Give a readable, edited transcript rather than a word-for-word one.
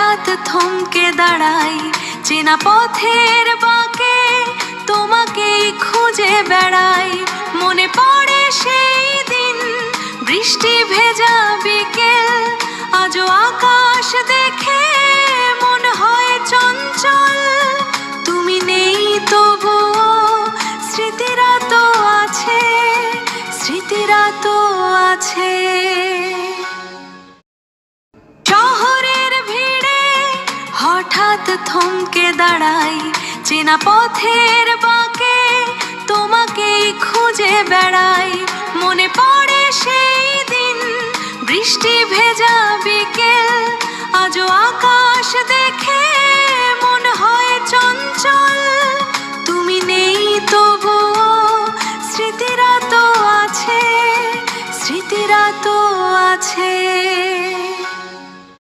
হঠাৎ থমকে দাঁড়াই চেনা পথের বাঁকে, তোমাকেই খুঁজে বেড়াই। মনে পড়ে সেই দিন, বৃষ্টি ভেজা বিকেল, আজও আকাশ দেখে মন হয় চঞ্চল। তুমি নেই তবুও স্মৃতিরা তো আছে, স্মৃতিরা তো আছে। শহরের ভিড়ে হঠাৎ থমকে দাঁড়াই চেনা পথের বাঁকে, তোমাকেই খুঁজে বেড়াই। মনে পড়ে সেই দিন, বৃষ্টি ভেজা বিকেল, আজও আকাশ দেখে